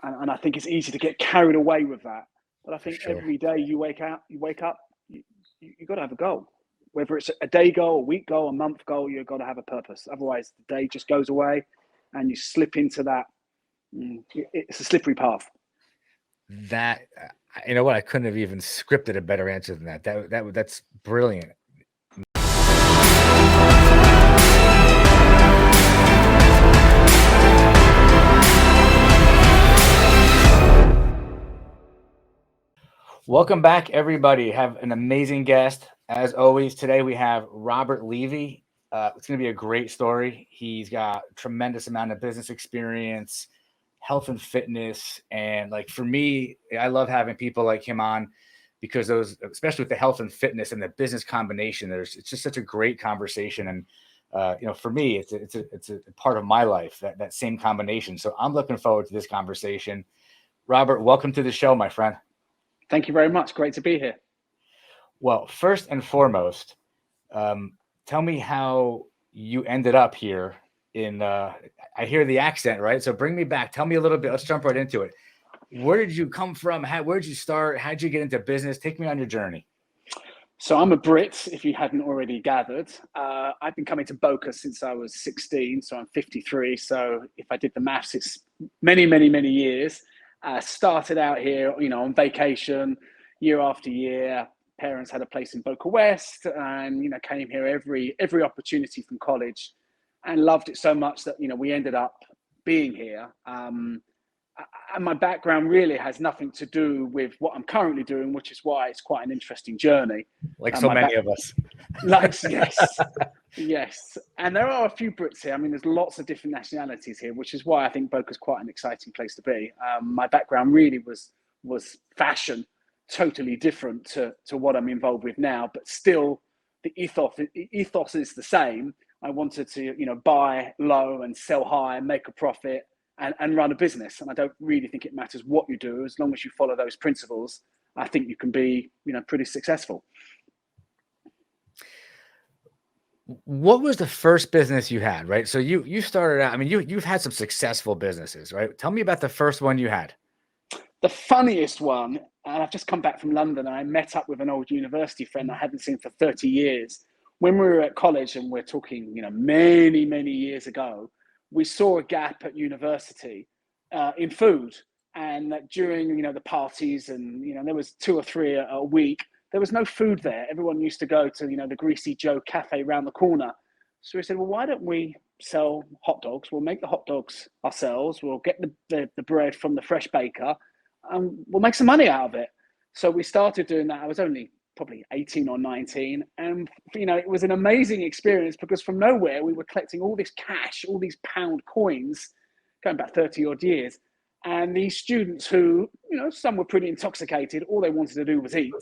And I think it's easy to get carried away with that. But I For think sure. every day you wake up, you got to have a goal. Whether it's a day goal, a week goal, a month goal, you've got to have a purpose. Otherwise, the day just goes away, and you slip into that. It's a slippery path. That you know what? I couldn't have even scripted a better answer than that. That's brilliant. Welcome back, everybody. Have an amazing guest as always. Today we have Robert Levy. It's going to be a great story. He's got a tremendous amount of business experience, health and fitness, and like for me, I love having people like him on because those, especially with the health and fitness and the business combination, it's just such a great conversation. And for me, it's a part of my life, that same combination. So I'm looking forward to this conversation. Robert, welcome to the show, my friend. Thank you very much. Great to be here. Well, first and foremost, tell me how you ended up here in, I hear the accent, right? So bring me back. Tell me a little bit. Let's jump right into it. Where did you come from? Where did you start? How did you get into business? Take me on your journey. So I'm a Brit, if you hadn't already gathered. I've been coming to Boca since I was 16, so I'm 53. So if I did the maths, it's many, many, many years. Started out here, on vacation, year after year. Parents had a place in Boca West, and came here every opportunity from college, and loved it so much that we ended up being here. And my background really has nothing to do with what I'm currently doing, which is why it's quite an interesting journey. Like so many of us. Yes. And there are a few Brits here. I mean, there's lots of different nationalities here, which is why I think Boca's quite an exciting place to be. My background really was fashion, totally different to what I'm involved with now, but still the ethos is the same. I wanted to, buy low and sell high and make a profit and run a business. And I don't really think it matters what you do, as long as you follow those principles. I think you can be, pretty successful. What was the first business you had, right? So you started out, I mean, you've had some successful businesses, right? Tell me about the first one you had. The funniest one, and I've just come back from London, and I met up with an old university friend I hadn't seen for 30 years. When we were at college, and we're talking, many, many years ago, we saw a gap at university in food. And that during, the parties and, there was 2 or 3 a week, there was no food there. Everyone used to go to, the Greasy Joe cafe around the corner. So we said, well, why don't we sell hot dogs? We'll make the hot dogs ourselves. We'll get the bread from the fresh baker, and we'll make some money out of it. So we started doing that. I was only probably 18 or 19. And, it was an amazing experience because from nowhere, we were collecting all this cash, all these pound coins, going back 30 odd years. And these students who, some were pretty intoxicated, all they wanted to do was eat.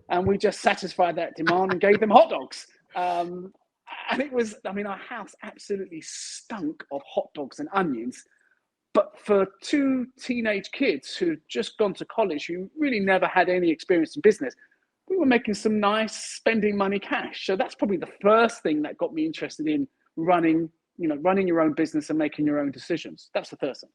And we just satisfied that demand and gave them hot dogs. And it was, our house absolutely stunk of hot dogs and onions. But for 2 teenage kids who'd just gone to college, who really never had any experience in business, we were making some nice spending money cash. So that's probably the first thing that got me interested in running your own business and making your own decisions. That's the first thing.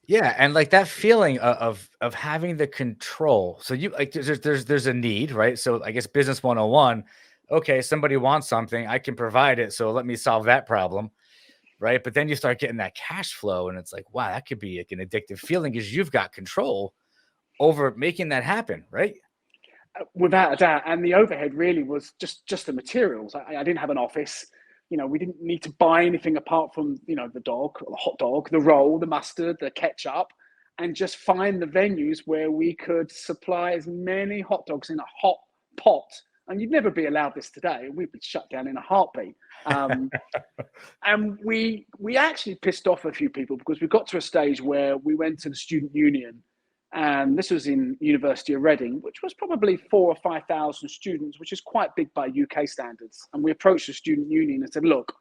Yeah, and like that feeling of having the control. So you like there's a need, right? So I guess business 101, okay, somebody wants something, I can provide it, so let me solve that problem, right? But then you start getting that cash flow and it's like, wow, that could be like an addictive feeling because you've got control over making that happen, right? Without a doubt. And the overhead really was just the materials. I didn't have an office. We didn't need to buy anything apart from, the dog, or the hot dog, the roll, the mustard, the ketchup, and just find the venues where we could supply as many hot dogs in a hot pot. And you'd never be allowed this today. We'd be shut down in a heartbeat. And we actually pissed off a few people because we got to a stage where we went to the student union. And this was in University of Reading, which was probably 4,000 or 5,000 students, which is quite big by UK standards. And we approached the student union and said, look,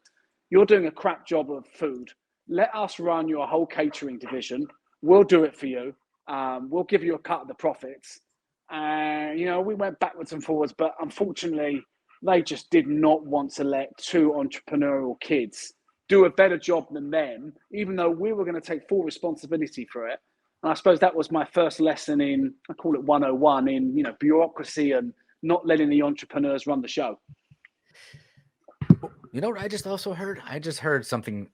you're doing a crap job of food. Let us run your whole catering division. We'll do it for you. We'll give you a cut of the profits. And, we went backwards and forwards, but unfortunately, they just did not want to let 2 entrepreneurial kids do a better job than them, even though we were going to take full responsibility for it. And I suppose that was my first lesson in, I call it 101, in, bureaucracy and not letting the entrepreneurs run the show. You know what I just also heard? I just heard something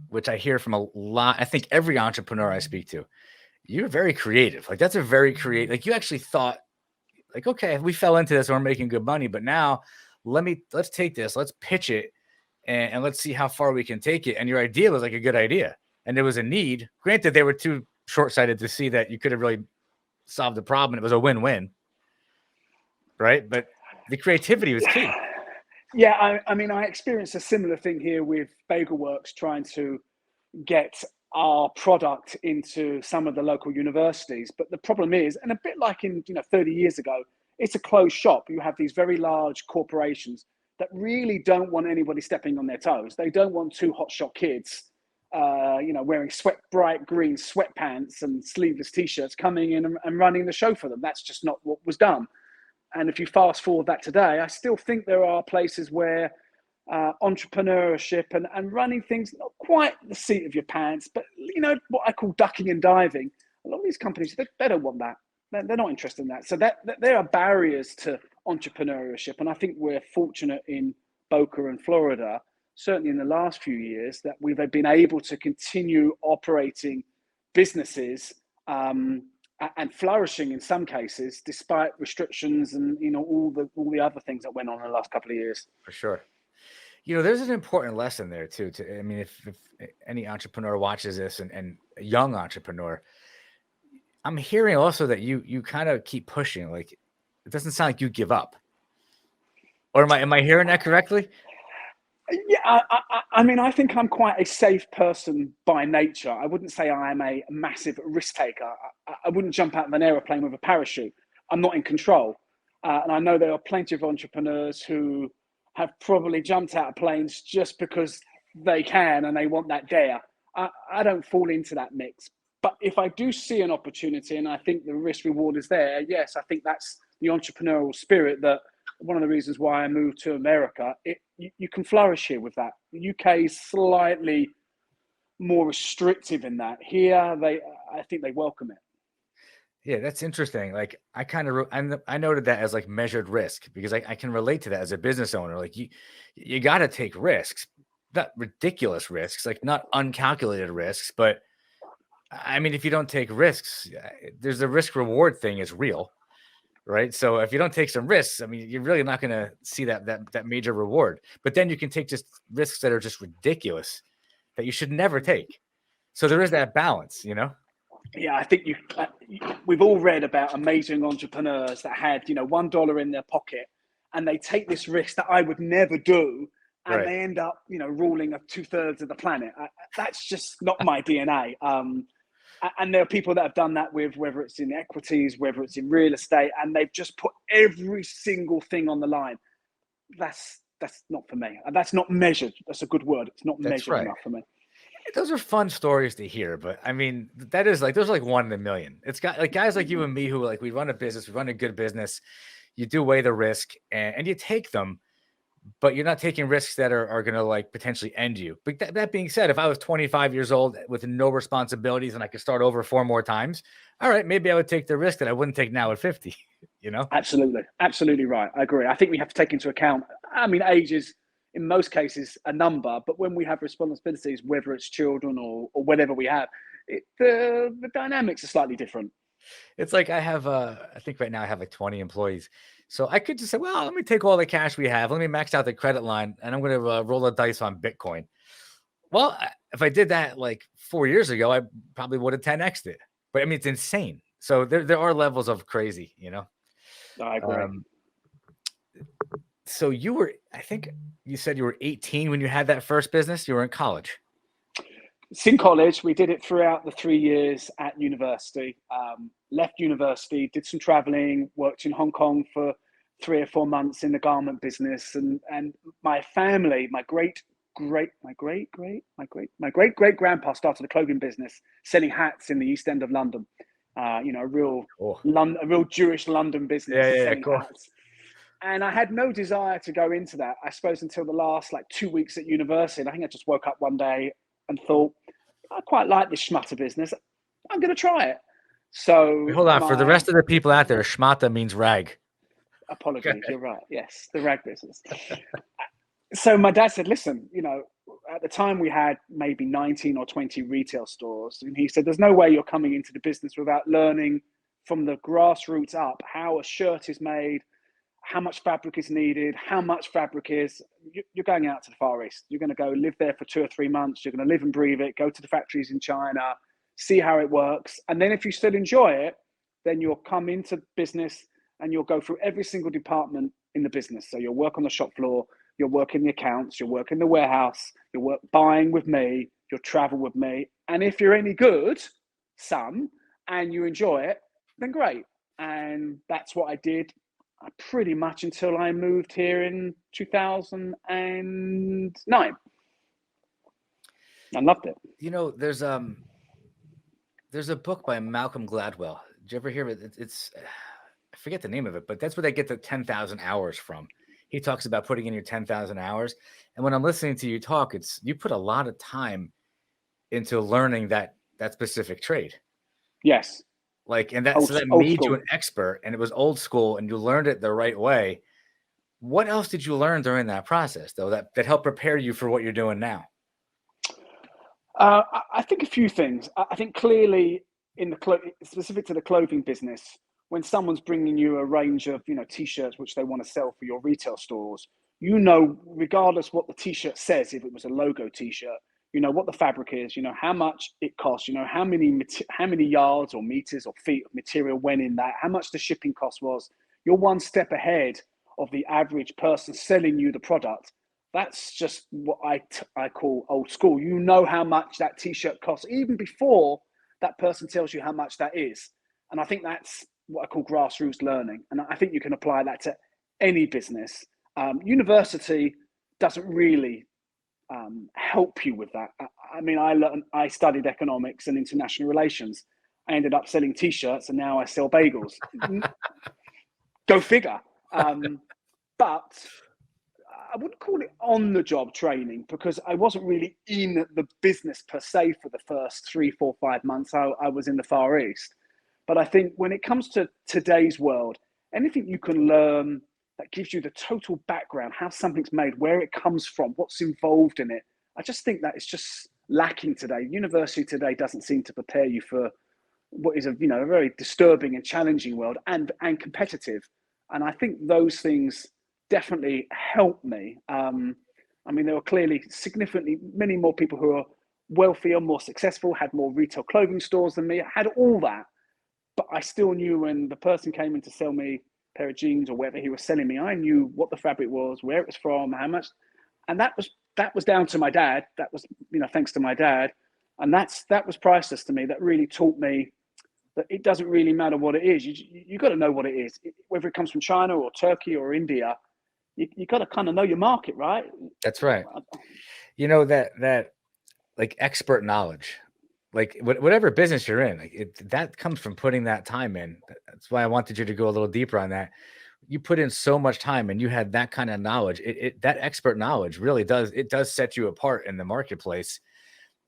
which I hear from a lot. I think every entrepreneur I speak to, you're very creative. Like that's a very creative, like you actually thought like, okay, we fell into this and we're making good money, but now let's take this, let's pitch it and let's see how far we can take it. And your idea was like a good idea. And there was a need. Granted, they were too short-sighted to see that you could have really solved the problem. It was a win-win. Right. But the creativity was key. Yeah, I mean, I experienced a similar thing here with Bagel Works, trying to get our product into some of the local universities. But the problem is, and a bit like in 30 years ago, it's a closed shop. You have these very large corporations that really don't want anybody stepping on their toes. They don't want two hotshot kids, wearing bright green sweatpants and sleeveless t-shirts coming in and running the show for them. That's just not what was done. And if you fast forward that today, I still think there are places where entrepreneurship and running things, not quite the seat of your pants, but what I call ducking and diving. A lot of these companies, they don't want that. They're not interested in that. So that there are barriers to entrepreneurship. And I think we're fortunate in Boca and Florida, certainly in the last few years, that we've been able to continue operating businesses and flourishing in some cases, despite restrictions and all the other things that went on in the last couple of years. For sure. There's an important lesson there too. If any entrepreneur watches this and a young entrepreneur, I'm hearing also that you kind of keep pushing. Like it doesn't sound like you give up. Or am I hearing that correctly? Yeah, I think I'm quite a safe person by nature. I wouldn't say I'm a massive risk taker. I wouldn't jump out of an aeroplane with a parachute. I'm not in control. And I know there are plenty of entrepreneurs who have probably jumped out of planes just because they can and they want that dare. I don't fall into that mix. But if I do see an opportunity and I think the risk reward is there, yes, I think that's the entrepreneurial spirit that one of the reasons why I moved to America. You can flourish here with that. The UK is slightly more restrictive in that. Here, I think they welcome it. Yeah, that's interesting. Like I noted that as like measured risk because I can relate to that as a business owner. Like you got to take risks, not ridiculous risks, like not uncalculated risks. But I mean, if you don't take risks, there's a risk reward thing is real. Right. So if you don't take some risks, I mean, you're really not going to see that major reward. But then you can take just risks that are just ridiculous that you should never take. So there is that balance, Yeah, I think we've all read about amazing entrepreneurs that had, $1 in their pocket and they take this risk that I would never do. And Right. they end up, ruling 2/3 of the planet. That's just not my DNA. And there are people that have done that with, whether it's in equities, whether it's in real estate, and they've just put every single thing on the line. That's not for me. And that's not measured. That's a good word. It's not measured enough for me. Those are fun stories to hear, but I mean, that is like, those are like 1 in a million. It's got like guys like you and me who like, we run a business, we run a good business. You do weigh the risk and you take them, but you're not taking risks that are going to like potentially end you. But that being said, if I was 25 years old with no responsibilities and I could start over 4 more times, all right, maybe I would take the risk that I wouldn't take now at 50, Absolutely right. I agree. I think we have to take into account, age is in most cases a number, but when we have responsibilities, whether it's children or whatever we have, the dynamics are slightly different. It's like I think right now I have like 20 employees. So I could just say, well, let me take all the cash we have. Let me max out the credit line and I'm going to roll the dice on Bitcoin. Well, if I did that like 4 years ago, I probably would have 10x'd it. But I mean, it's insane. So there are levels of crazy, I agree. So I think you said you were 18 when you had that first business. You were in college. It's in college. We did it throughout the 3 years at university. Left university, did some traveling, worked in Hong Kong for 3 or 4 months in the garment business. And my family, my great grandpa started a clothing business selling hats in the East End of London. A real Jewish London business selling hats. And I had no desire to go into that, I suppose, until the last 2 weeks at university. And I think I just woke up one day and thought, I quite like this schmutter business. I'm going to try it. So Hold on. For the rest of the people out there, schmata means rag. Apologies, you're right. Yes, the rag business. So my dad said, listen, at the time we had maybe 19 or 20 retail stores. And he said, there's no way you're coming into the business without learning from the grassroots up how a shirt is made, how much fabric is needed, how much fabric is. You're going out to the Far East. You're going to go live there for 2 or 3 months. You're going to live and breathe it, go to the factories in China, see how it works. And then if you still enjoy it, then you'll come into business and you'll go through every single department in the business. So you'll work on the shop floor, you'll work in the accounts, you'll work in the warehouse, you'll work buying with me, you'll travel with me. And if you're any good, son, and you enjoy it, then great. And that's what I did pretty much until I moved here in 2009. I loved it. There's a book by Malcolm Gladwell. Did you ever hear of it? It's I forget the name of it, but that's where they get the 10,000 hours from. He talks about putting in your 10,000 hours. And when I'm listening to you talk, you put a lot of time into learning that specific trade. Yes. And that made you an expert, and it was old school, and you learned it the right way. What else did you learn during that process, though, that helped prepare you for what you're doing now? I think a few things. I think clearly specific to the clothing business, when someone's bringing you a range of, t-shirts, which they want to sell for your retail stores, regardless what the t-shirt says, if it was a logo t-shirt, what the fabric is, how much it costs, how many yards or meters or feet of material went in that, how much the shipping cost was. You're one step ahead of the average person selling you the product. That's just what I call old school. You know how much that t-shirt costs even before that person tells you how much that is. And I think that's what I call grassroots learning. And I think you can apply that to any business. University doesn't really help you with that. I studied economics and international relations. I ended up selling t-shirts, and now I sell bagels. Go figure. But I wouldn't call it on-the-job training, because I wasn't really in the business per se for the first 3, 4, 5 months. I was in the Far East. But I think when it comes to today's world, anything you can learn that gives you the total background, how something's made, where it comes from, what's involved in it, I just think that it's just lacking today. University today doesn't seem to prepare you for what is a very disturbing and challenging world, and competitive. And I think those things definitely helped me. There were clearly significantly many more people who are wealthier, more successful, had more retail clothing stores than me, had all that. But I still knew when the person came in to sell me a pair of jeans or whatever he was selling me, I knew what the fabric was, where it was from, how much. And that was down to my dad. That was, thanks to my dad. And that was priceless to me. That really taught me that it doesn't really matter what it is. You got to know what it is, whether it comes from China or Turkey or India. You got to kind of know your market, right? That's right. That like expert knowledge, like whatever business you're in, that comes from putting that time in. That's why I wanted you to go a little deeper on that. You put in so much time, and you had that kind of knowledge. That expert knowledge really does set you apart in the marketplace.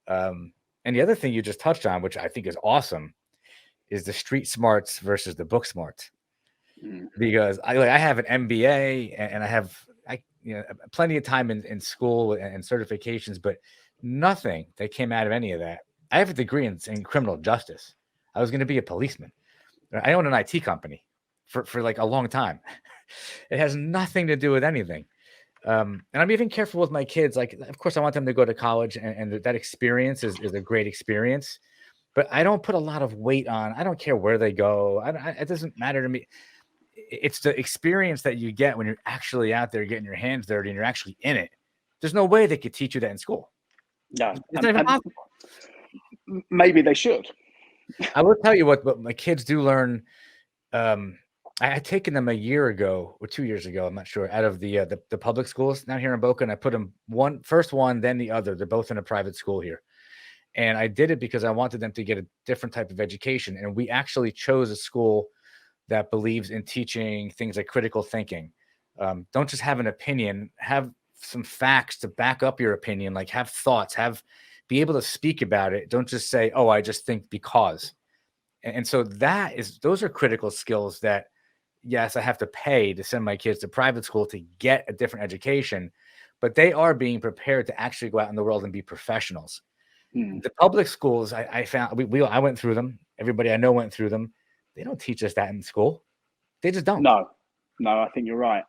And the other thing you just touched on, which I think is awesome, is the street smarts versus the book smarts. Because I have an MBA, and I have plenty of time in school and certifications, but nothing that came out of any of that. I have a degree in criminal justice. I was going to be a policeman. I own an IT company for like a long time. It has nothing to do with anything. And I'm even careful with my kids. Like, of course, I want them to go to college, and that experience is a great experience. But I don't put a lot of weight on. I don't care where they go. It doesn't matter to me. It's the experience that you get when you're actually out there getting your hands dirty and you're actually in it. There's no way they could teach you that in school. Yeah, it's not even possible. Maybe they should. I will tell you what my kids do learn. I had taken them a year ago or 2 years ago, I'm not sure, out of the public schools down here in Boca, and I put them first one, then the other. They're both in a private school here. And I did it because I wanted them to get a different type of education. And we actually chose a school that believes in teaching things like critical thinking. Don't just have an opinion, have some facts to back up your opinion, like have thoughts, be able to speak about it. Don't just say, oh, I just think because. And so those are critical skills that, yes, I have to pay to send my kids to private school to get a different education, but they are being prepared to actually go out in the world and be professionals. The public schools, I found, I went through them. Everybody I know went through them. They don't teach us that in school. They just don't. No, I think you're right.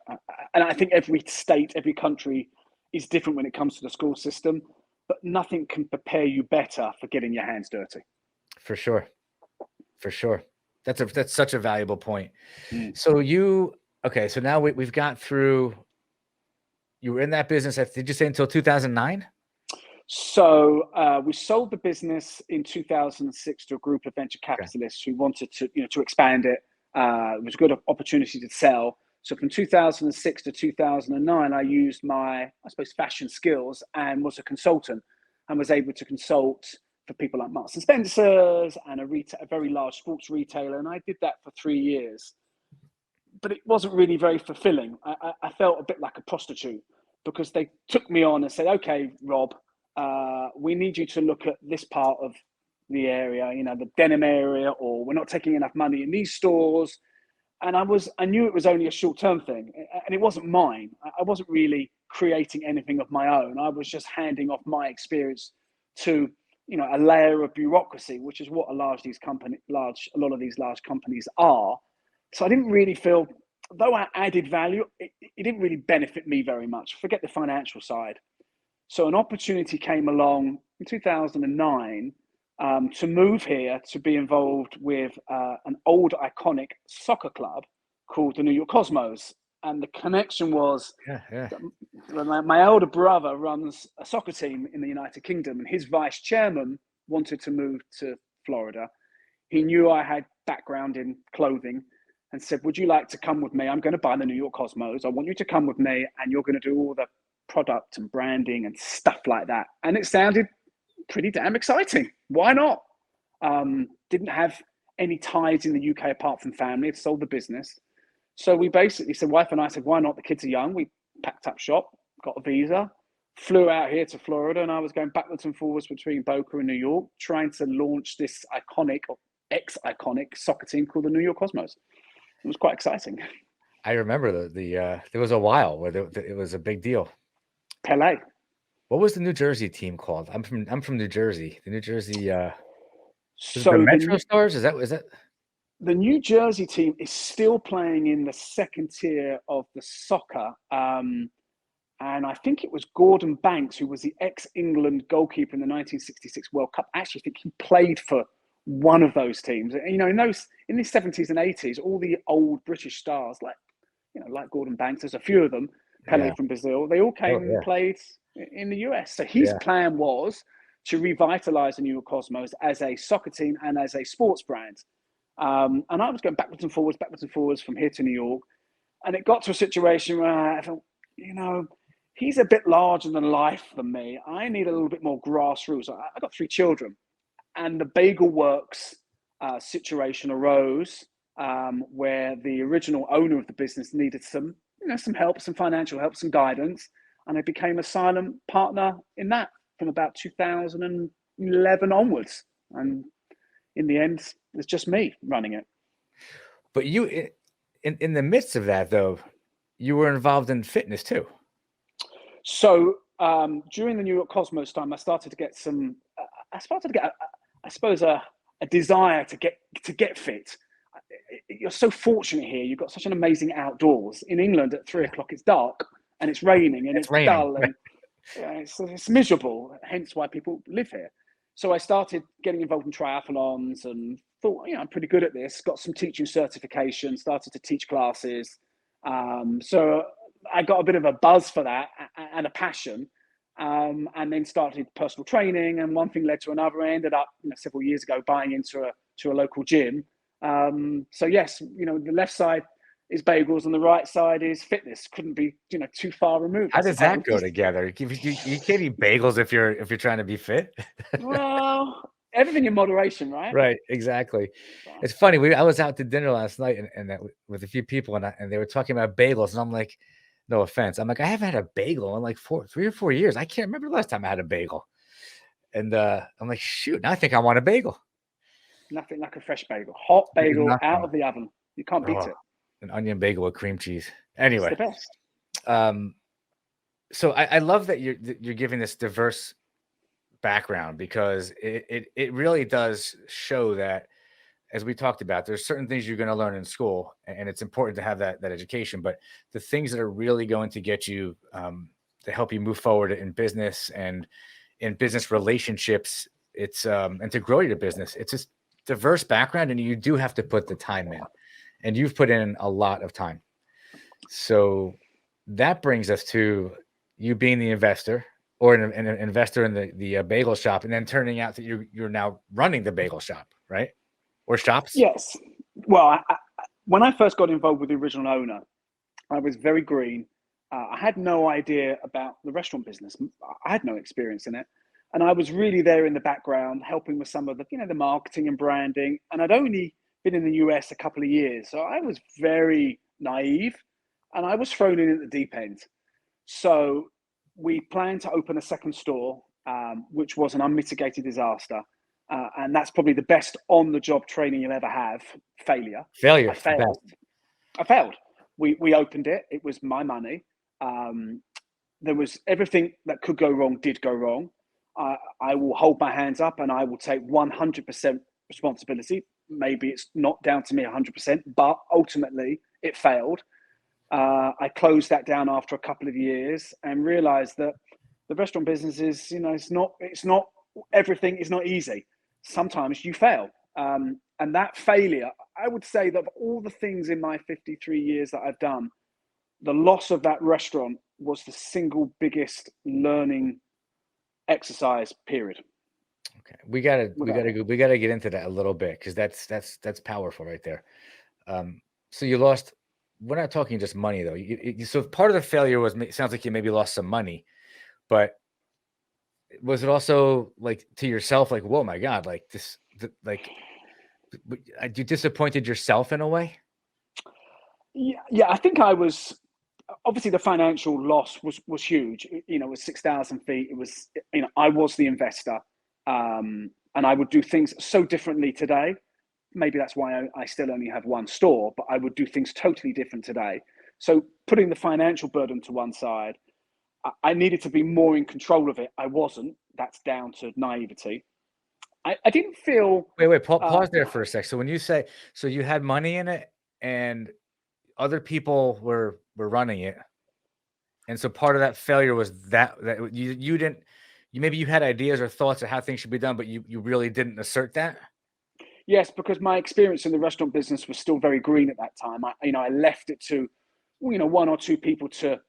And I think every state, every country is different when it comes to the school system, but nothing can prepare you better for getting your hands dirty. For sure. That's such a valuable point. So so now we've got through, you were in that business, did you say until 2009? So we sold the business in 2006 to a group of venture capitalists who wanted to expand it. It was a good opportunity to sell. So from 2006 to 2009, I used my, I suppose, fashion skills and was a consultant and was able to consult for people like Marks and Spencer's and a very large sports retailer. And I did that for 3 years. But it wasn't really very fulfilling. I felt a bit like a prostitute because they took me on and said, okay, Rob, we need you to look at this part of the area, the denim area, or we're not taking enough money in these stores. And I knew it was only a short-term thing, and it wasn't mine. I wasn't really creating anything of my own. I was just handing off my experience to, a layer of bureaucracy, which is what a lot of these large companies are. So I didn't really feel, though I added value, it didn't really benefit me very much. Forget the financial side. So an opportunity came along in 2009 to move here to be involved with an old iconic soccer club called the New York Cosmos. And the connection was my elder brother runs a soccer team in the United Kingdom, and his vice chairman wanted to move to Florida. He knew I had background in clothing and said, would you like to come with me? I'm going to buy the New York Cosmos. I want you to come with me, and you're going to do all the product and branding and stuff like that. And it sounded pretty damn exciting. Why not? Didn't have any ties in the UK apart from family. Had sold the business. So we basically said, wife and I said, why not? The kids are young. We packed up shop, got a visa, flew out here to Florida, and I was going backwards and forwards between Boca and New York, trying to launch this iconic or ex-iconic soccer team called the New York Cosmos. It was quite exciting. I remember there was a while where it was a big deal. Pele. What was the New Jersey team called? I'm from New Jersey. The New Jersey so the Metro Stars? Is that the New Jersey team is still playing in the second tier of the soccer. And I think it was Gordon Banks, who was the ex-England goalkeeper in the 1966 World Cup. I actually think he played for one of those teams. In the 70s and 80s, all the old British stars, like Gordon Banks, there's a few of them, Pele from Brazil, they all came and played in the US. So his plan was to revitalize the New York Cosmos as a soccer team and as a sports brand. And I was going backwards and forwards from here to New York. And it got to a situation where I thought, he's a bit larger than life for me. I need a little bit more grassroots. I got 3 children. And the Bagel Works situation arose where the original owner of the business needed some help, some financial help, some guidance. And I became a silent partner in that from about 2011 onwards. And in the end, it's just me running it. But you, in the midst of that, though, you were involved in fitness too. So during the New York Cosmos time, I started to get a desire to get fit. You're so fortunate here. You've got such an amazing outdoors. In England, at 3:00 it's dark and it's raining and it's dull and it's miserable. Hence why people live here. So I started getting involved in triathlons and thought, I'm pretty good at this. Got some teaching certification. Started to teach classes. So I got a bit of a buzz for that and a passion. And then started personal training, and one thing led to another. I ended up several years ago buying into a local gym. So yes, the left side is bagels and the right side is fitness. Couldn't be too far removed. How does that go together? You can't eat bagels if you're trying to be fit. Well, everything in moderation, right? Right, exactly. It's funny. I was out to dinner last night and with a few people, and they were talking about bagels, and I'm like, no offense, I'm like, I haven't had a bagel in like 3 or 4 years. I can't remember the last time I had a bagel. And I'm like, shoot, now I think I want a bagel. Nothing like a fresh bagel. Hot There's bagel out nothing. of the oven. You can't beat it. An onion bagel with cream cheese. It's Anyway, the best. So I love that you're giving this diverse background, because it really does show that, as we talked about, there's certain things you're going to learn in school, and it's important to have that education. But the things that are really going to get you to help you move forward in business and in business relationships, it's and to grow your business, it's just diverse background, and you do have to put the time in, and you've put in a lot of time. So that brings us to you being the investor, or an investor in the bagel shop, and then turning out that you're now running the bagel shop, right? Or shops? Yes. Well, when I first got involved with the original owner, I was very green. I had no idea about the restaurant business. I had no experience in it. And I was really there in the background, helping with some of the, the marketing and branding. And I'd only been in the US a couple of years. So I was very naive, and I was thrown in at the deep end. So we planned to open a second store, which was an unmitigated disaster. And that's probably the best on-the-job training you'll ever have. Failure. Failure. I failed. We opened it. It was my money. There was everything that could go wrong did go wrong. I will hold my hands up, and I will take 100% responsibility. Maybe it's not down to me 100%, but ultimately it failed. I closed that down after a couple of years and realized that the restaurant business is, it's not everything is not easy. Sometimes you fail. And that failure, I would say that of all the things in my 53 years that I've done, the loss of that restaurant was the single biggest learning exercise period. Okay. We gotta get into that a little bit, because that's powerful right there. So you lost, we're not talking just money though. So part of the failure sounds like you maybe lost some money, but was it also like to yourself, like, whoa, my God, like this, like, you disappointed yourself in a way? Yeah, I think I was, obviously the financial loss was huge. It was 6,000 feet. It was, I was the investor, and I would do things so differently today. Maybe that's why I still only have one store, but I would do things totally different today. So putting the financial burden to one side, I needed to be more in control of it. I wasn't. That's down to naivety. I didn't feel. Wait, pause there for a sec. So when you say, so you had money in it and other people were running it, and so part of that failure was that you didn't, maybe you had ideas or thoughts of how things should be done, but you really didn't assert that. Yes, because my experience in the restaurant business was still very green at that time. I left it to, one or two people to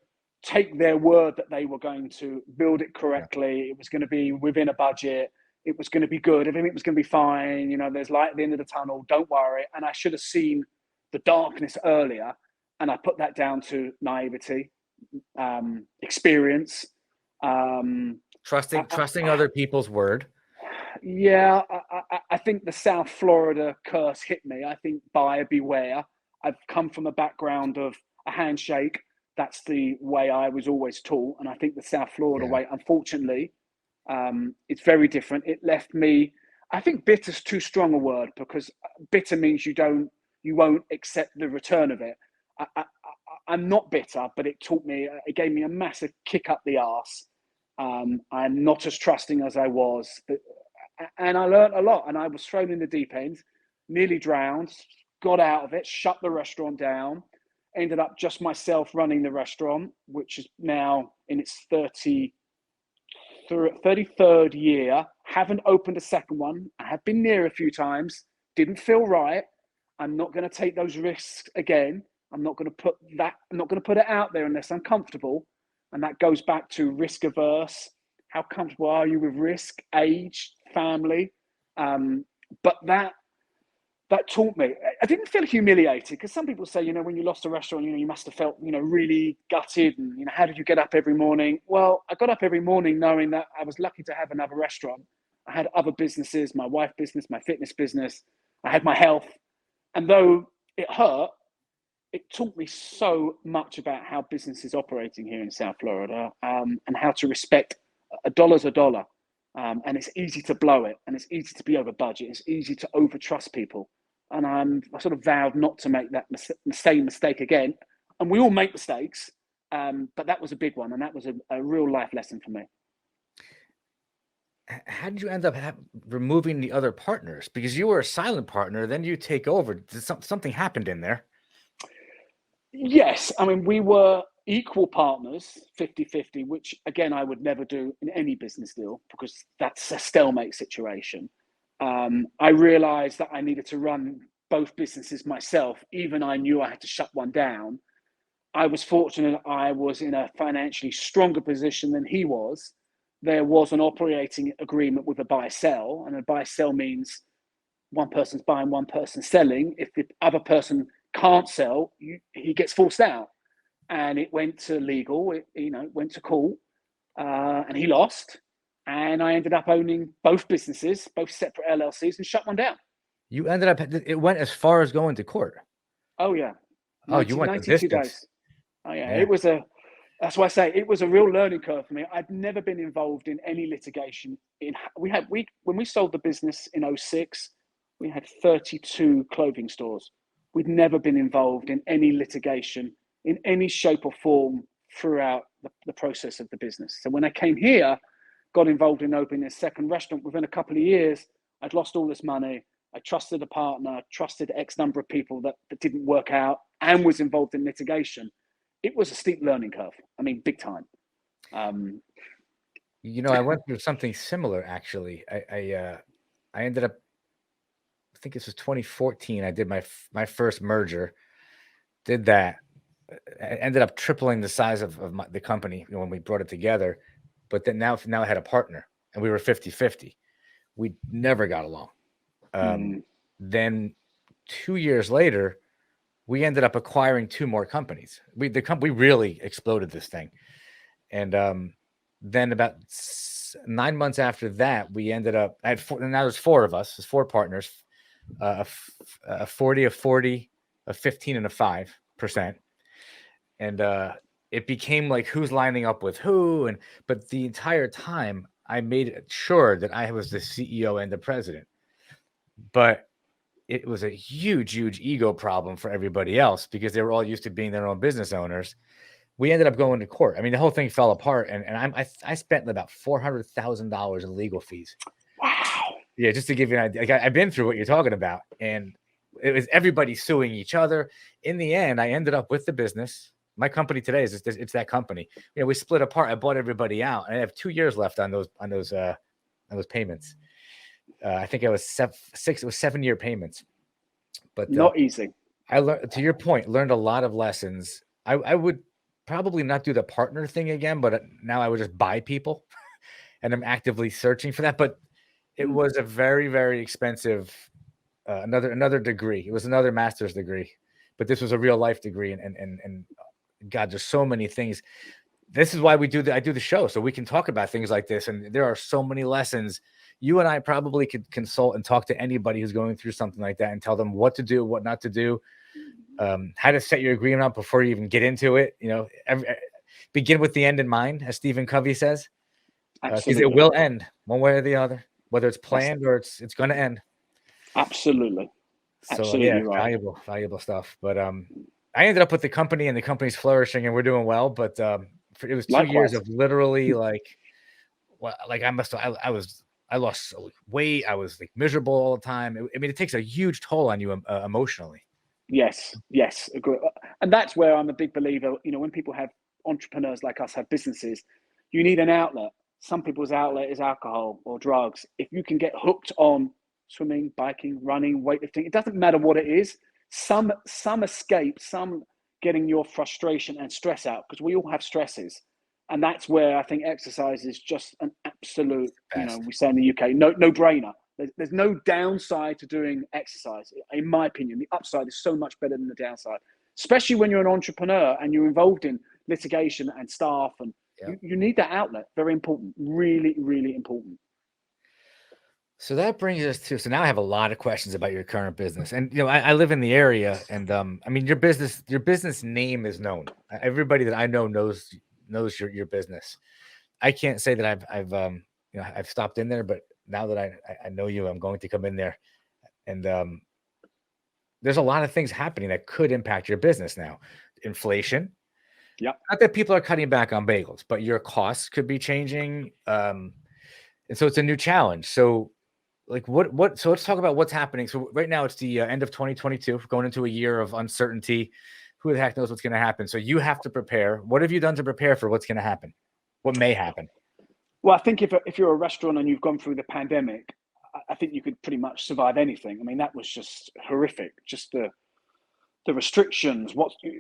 take their word that they were going to build it correctly. Yeah. It was going to be within a budget. It was going to be good. Everything was going to be fine. There's light at the end of the tunnel. Don't worry. And I should have seen the darkness earlier. And I put that down to naivety, experience. Trusting other people's word. Yeah, I think the South Florida curse hit me. I think buyer beware. I've come from a background of a handshake. That's the way I was always taught. And I think the South Florida way, unfortunately, it's very different. It left me, I think bitter's too strong a word, because bitter means you won't accept the return of it. I'm not bitter, but it gave me a massive kick up the arse. I'm not as trusting as I was. And I learned a lot, and I was thrown in the deep end, nearly drowned, got out of it, shut the restaurant down, ended up just myself running the restaurant, which is now in its 33rd year. Haven't opened a second one. I have been near a few times, didn't feel right. I'm not going to take those risks again. I'm not going to put it out there unless I'm comfortable. And that goes back to risk averse. How comfortable are you with risk, age, family? But that taught me. I didn't feel humiliated, because some people say, when you lost a restaurant, you must have felt, really gutted. And, how did you get up every morning? Well, I got up every morning knowing that I was lucky to have another restaurant. I had other businesses, my wife business, my fitness business. I had my health. And though it hurt, it taught me so much about how business is operating here in South Florida, and how to respect a dollar's a dollar. and it's easy to blow it, and it's easy to be over budget. It's easy to over trust people, and I sort of vowed not to make that same mistake again. And we all make mistakes, but that was a big one, and that was a real life lesson for me. How did you end up removing the other partners? Because you were a silent partner, then you take over. Something happened in there. Yes, I mean, we were equal partners, 50-50, which again, I would never do in any business deal because that's a stalemate situation. I realized that I needed to run both businesses myself, even I knew I had to shut one down. I was fortunate I was in a financially stronger position than he was. There was an operating agreement with a buy-sell, and a buy-sell means one person's buying, one person's selling. If the other person can't sell, he gets forced out. And it went to legal, went to court, and he lost. And I ended up owning both businesses, both separate LLCs, and shut one down. You ended up, it went as far as going to court. Oh, yeah. Oh, you went the distance. Days. Oh, yeah. That's why I say it was a real learning curve for me. I'd never been involved in any litigation. When we sold the business in 2006, we had 32 clothing stores. We'd never been involved in any litigation in any shape or form throughout the process of the business. So when I came here, got involved in opening a second restaurant within a couple of years, I'd lost all this money. I trusted a partner, trusted X number of people that didn't work out, and was involved in litigation. It was a steep learning curve. I mean, big time. I went through something similar, actually. I ended up, I think this was 2014. I did my first merger, did that. I ended up tripling the size of the company when we brought it together. But then now I had a partner, and we were 50-50. We never got along. Then 2 years later, we ended up acquiring 2 more companies. We really exploded this thing. And then about 9 months after that, we ended up, now there's 4 of us, there's 4 partners, a 40, a 40, a 15, and a 5%. And it became like who's lining up with who. But the entire time, I made sure that I was the CEO and the president. But it was a huge, huge ego problem for everybody else because they were all used to being their own business owners. We ended up going to court. I mean, the whole thing fell apart, and I spent about $400,000 in legal fees. Wow. Yeah, just to give you an idea. Like, I've been through what you're talking about, and it was everybody suing each other. In the end, I ended up with the business. My company today it's that company. We split apart. I bought everybody out, and I have 2 years left on those payments. I think it was 6. It was 7-year payments, but not easy. I learned, to your point, learned a lot of lessons. I would probably not do the partner thing again, but now I would just buy people, and I'm actively searching for that. But it was a very, very expensive another degree. It was another master's degree, but this was a real life degree, and God, there's so many things. This is why I do the show, so we can talk about things like this. And there are so many lessons. You and I probably could consult and talk to anybody who's going through something like that and tell them what to do, what not to do, how to set your agreement up before you even get into it. Begin with the end in mind, as Stephen Covey says, because it will end one way or the other, whether it's planned or it's going to end. Absolutely. So yeah, right. valuable stuff. But I ended up with the company, and the company's flourishing, and we're doing well. But it was 2 years of literally I lost weight. I was like miserable all the time. It takes a huge toll on you emotionally. Yes, agree. And that's where I'm a big believer. When people have entrepreneurs like us have businesses, you need an outlet. Some people's outlet is alcohol or drugs. If you can get hooked on swimming, biking, running, weightlifting, it doesn't matter what it is. Some escape, some getting your frustration and stress out, because we all have stresses. And that's where I think exercise is just an absolute, we say in the UK, no brainer. There's no downside to doing exercise. In my opinion, the upside is so much better than the downside, especially when you're an entrepreneur and you're involved in litigation and staff, and you need that outlet. Very important, really, really important. So that brings us to, so now I have a lot of questions about your current business. And, I live in the area, and your business name is known. Everybody that I know knows your business. I can't say that I've I've stopped in there, but now that I know you, I'm going to come in there. And there's a lot of things happening that could impact your business now. Inflation. Yeah. Not that people are cutting back on bagels, but your costs could be changing. And so it's a new challenge. So like so let's talk about what's happening. So right now it's the end of 2022, going into a year of uncertainty. Who the heck knows what's going to happen? So you have to prepare. What have you done to prepare for what's going to happen? What may happen? Well, I think if you're a restaurant and you've gone through the pandemic, I think you could pretty much survive anything. I mean, that was just horrific. Just the restrictions,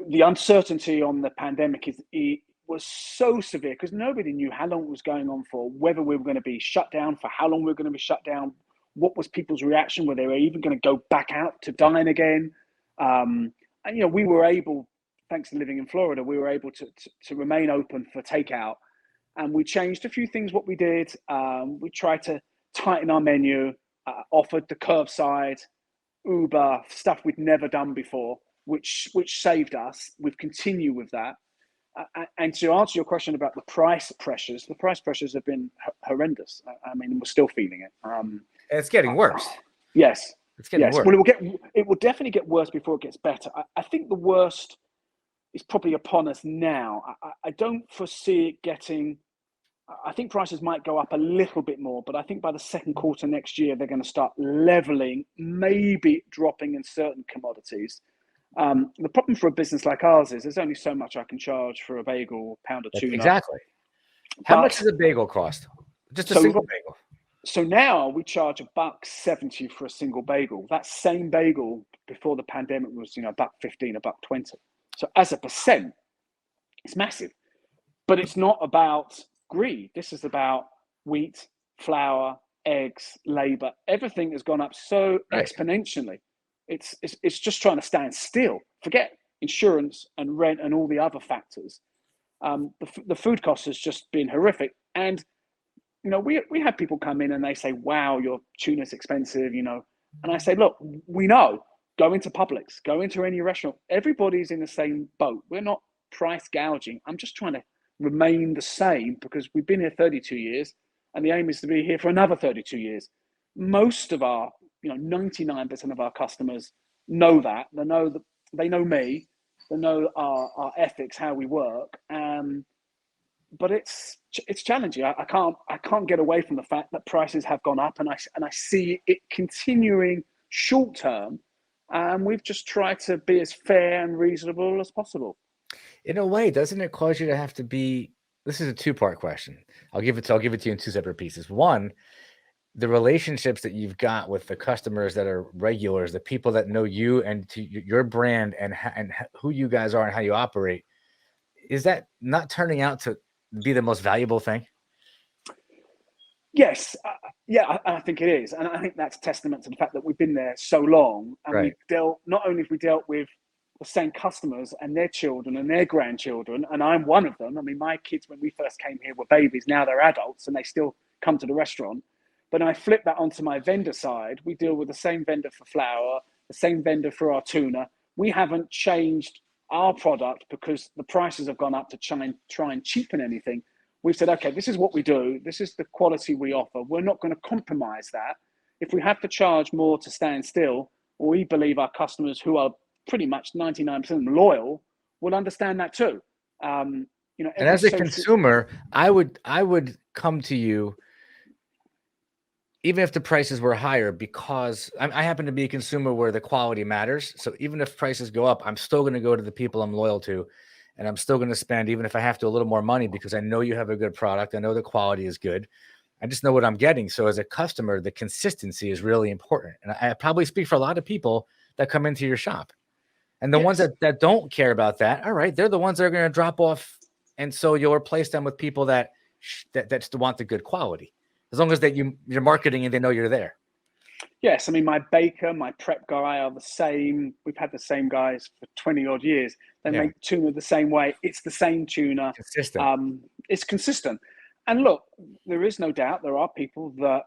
the uncertainty on the pandemic it was so severe because nobody knew how long it was going on for, whether we were going to be shut down, for how long we were going to be shut down, what was people's reaction, whether they were even going to go back out to dine again. And we were able, thanks to living in Florida, we were able to remain open for takeout. And we changed a few things. What we did, we tried to tighten our menu, offered the curbside, Uber, stuff we'd never done before, which saved us. We've continued with that. And to answer your question about the price pressures have been horrendous. I mean, we're still feeling it. It's getting worse. Yes. It's getting worse. Well, it will definitely get worse before it gets better. I think the worst is probably upon us now. I don't foresee it getting. I think prices might go up a little bit more, but I think by the second quarter next year, they're going to start leveling, maybe dropping in certain commodities. The problem for a business like ours is there's only so much I can charge for a bagel, pound of tuna. Exactly. How much does a bagel cost? Just a single bagel. So now we charge $1.70 for a single bagel. That same bagel before the pandemic was, $1.15, $1.20. So as a percent, it's massive. But it's not about greed. This is about wheat, flour, eggs, labor. Everything has gone up so exponentially. It's just trying to stand still. Forget insurance and rent and all the other factors. The food cost has just been horrific. And we have people come in and they say, "Wow, your tuna's expensive," And I say, "Look, we know. Go into Publix, go into any restaurant. Everybody's in the same boat. We're not price gouging. I'm just trying to remain the same because we've been here 32 years and the aim is to be here for another 32 years. Most of our, 99% of our customers know that. They know me. They know our ethics, how we work. But it's challenging. I can't get away from the fact that prices have gone up and I see it continuing short term. And we've just tried to be as fair and reasonable as possible. In a way, doesn't it cause you to have to be? This is a two-part question. I'll give it to you in two separate pieces. One, the relationships that you've got with the customers that are regulars, the people that know you and to your brand and who you guys are and how you operate, is that not turning out to be the most valuable thing? Yes. I think it is. And I think that's testament to the fact that we've been there so long and not only have we dealt with the same customers and their children and their grandchildren, and I'm one of them. I mean, my kids, when we first came here, were babies. Now they're adults and they still come to the restaurant. But I flip that onto my vendor side. We deal with the same vendor for flour, the same vendor for our tuna. We haven't changed our product because the prices have gone up to try and cheapen anything. We've said, okay, this is what we do. This is the quality we offer. We're not going to compromise that. If we have to charge more to stand still, we believe our customers, who are pretty much 99% loyal, will understand that too. And as a consumer, I would come to you even if the prices were higher, because I happen to be a consumer where the quality matters. So even if prices go up, I'm still going to go to the people I'm loyal to, and I'm still going to spend, even if I have to, a little more money because I know you have a good product. I know the quality is good. I just know what I'm getting. So as a customer, the consistency is really important. And I probably speak for a lot of people that come into your shop. And the ones that don't care about that, all right, they're the ones that are going to drop off. And so you'll replace them with people that want the good quality. As long as that you're marketing and they know you're there. Yes, I mean, my baker, my prep guy are the same. We've had the same guys for 20 odd years. They make tuna the same way. It's the same tuna. Consistent. It's consistent. And look, there is no doubt there are people that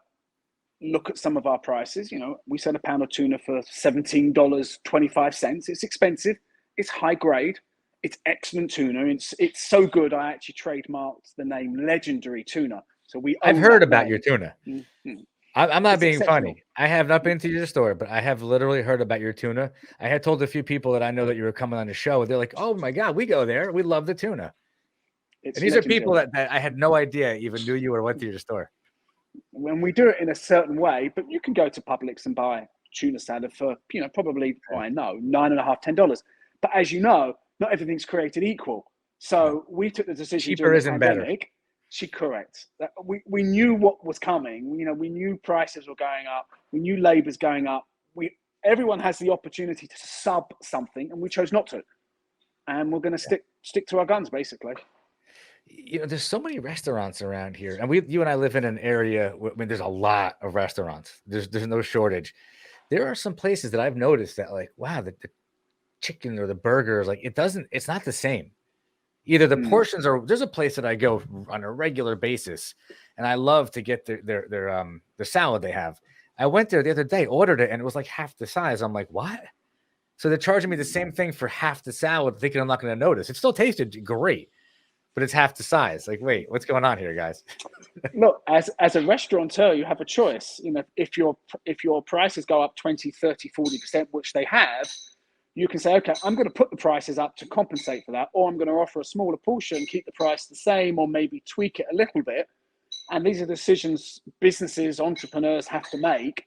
look at some of our prices. We sell a pound of tuna for $17.25. It's expensive. It's high grade. It's excellent tuna. It's so good. I actually trademarked the name Legendary Tuna. So we I've own heard that about your range. tuna. Mm-hmm. I'm not It's being exceptional. funny. I have not been to your store, but I have literally heard about your tuna. I had told a few people that I know that you were coming on the show. They're like, "Oh my God, we go there. We love the tuna." It's And these are people legendary. that I had no idea even knew you or went to your store. When we do it in a certain way, but you can go to Publix and buy tuna salad for, probably, I know, $9.50, $10. But as you know, not everything's created equal. No. So we took the decision Cheaper during the isn't better. pandemic. Correct. We knew what was coming. We knew prices were going up. We knew labor's going up. Everyone has the opportunity to sub something, and we chose not to. And we're going to stick to our guns, basically. There's so many restaurants around here, and you and I live in an area where, there's a lot of restaurants. There's no shortage. There are some places that I've noticed that, like, wow, the chicken or the burgers, like, it's not the same. Either the portions are. There's a place that I go on a regular basis, and I love to get their salad they have. I went there the other day, ordered it, and it was like half the size. I'm like, what? So they're charging me the same thing for half the salad, thinking I'm not going to notice. It still tasted great, but it's half the size. Like, wait, what's going on here, guys? Look, as a restaurateur, you have a choice. If your prices go up 20, 30, 40%, which they have, you can say, okay, I'm going to put the prices up to compensate for that, or I'm going to offer a smaller portion, keep the price the same, or maybe tweak it a little bit. And these are decisions businesses, entrepreneurs have to make,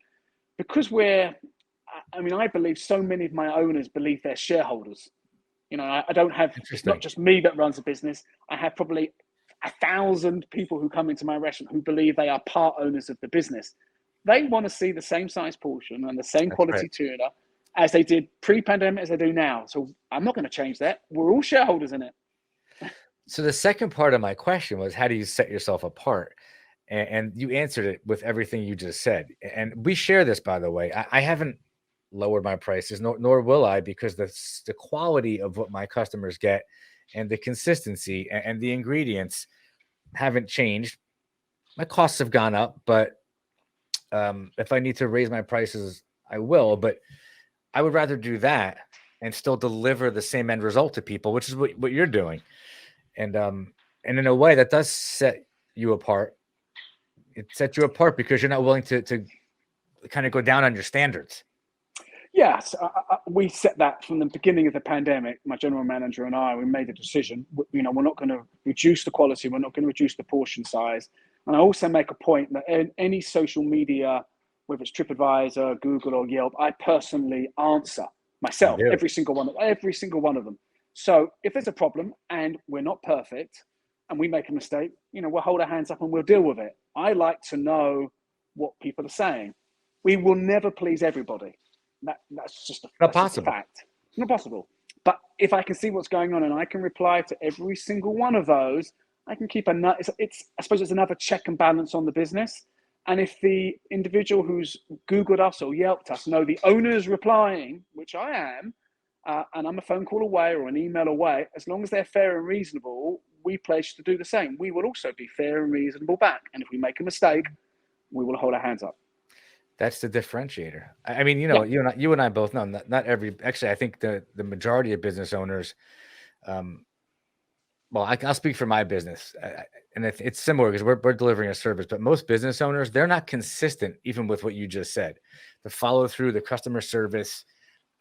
because I believe so many of my owners believe they're shareholders. I don't have, it's not just me that runs a business. I have probably 1,000 people who come into my restaurant who believe they are part owners of the business. They want to see the same size portion and the same quality tuna as they did pre-pandemic as they do now. So I'm not going to change that. We're all shareholders in it. So the second part of my question was, how do you set yourself apart? And you answered it with everything you just said. And we share this, by the way. I haven't lowered my prices, nor will I, because the quality of what my customers get and the consistency and the ingredients haven't changed. My costs have gone up, but if I need to raise my prices, I will. But I would rather do that and still deliver the same end result to people, which is what you're doing. And in a way that does set you apart. It sets you apart because you're not willing to kind of go down on your standards. Yes, we set that from the beginning of the pandemic. My general manager and I, we made a decision. We're not going to reduce the quality. We're not going to reduce the portion size. And I also make a point that in any social media, whether it's TripAdvisor, Google, or Yelp, I personally answer myself every single one of them. So if there's a problem and we're not perfect and we make a mistake, we'll hold our hands up and we'll deal with it. I like to know what people are saying. We will never please everybody. That's just a fact. It's not possible. But if I can see what's going on and I can reply to every single one of those, I can keep I suppose it's another check and balance on the business. And if the individual who's Googled us or Yelped us know the owner's replying, which I am, and I'm a phone call away or an email away, as long as they're fair and reasonable, we pledge to do the same. We will also be fair and reasonable back. And if we make a mistake, we will hold our hands up. That's the differentiator. I mean, you and I both know not every. Actually, I think the majority of business owners. Well, I'll speak for my business, and it's similar because we're delivering a service. But most business owners, they're not consistent, even with what you just said. The follow through, the customer service.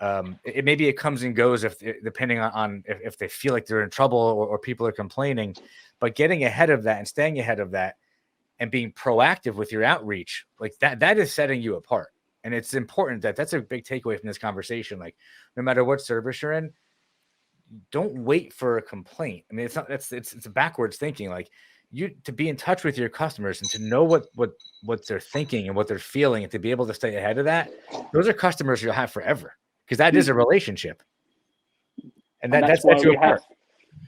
Maybe it comes and goes depending on if they feel like they're in trouble or people are complaining. But getting ahead of that and staying ahead of that, and being proactive with your outreach, like that is setting you apart. And it's important that's a big takeaway from this conversation. Like, no matter what service you're in, don't wait for a complaint. I mean, it's a backwards thinking. Like, you to be in touch with your customers and to know what they're thinking and what they're feeling, and to be able to stay ahead of that. Those are customers you'll have forever, because that is a relationship. And that's why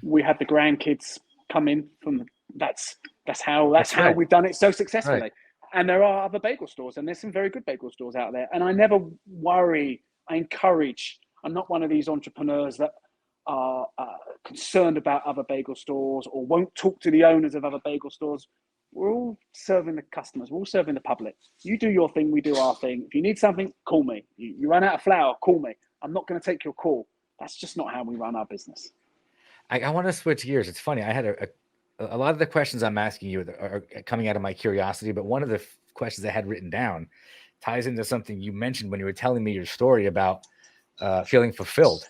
we have the grandkids come in from that's how we've done it so successfully. Right. And there are other bagel stores, and there's some very good bagel stores out there. And I never worry. I encourage. I'm not one of these entrepreneurs that are concerned about other bagel stores or won't talk to the owners of other bagel stores. We're all serving the customers. We're all serving the public. You do your thing. We do our thing. If you need something, call me. You run out of flour, call me. I'm not going to take your call. That's just not how we run our business. I want to switch gears. It's funny. I had a lot of the questions I'm asking you are coming out of my curiosity, but one of the questions I had written down ties into something you mentioned when you were telling me your story about feeling fulfilled.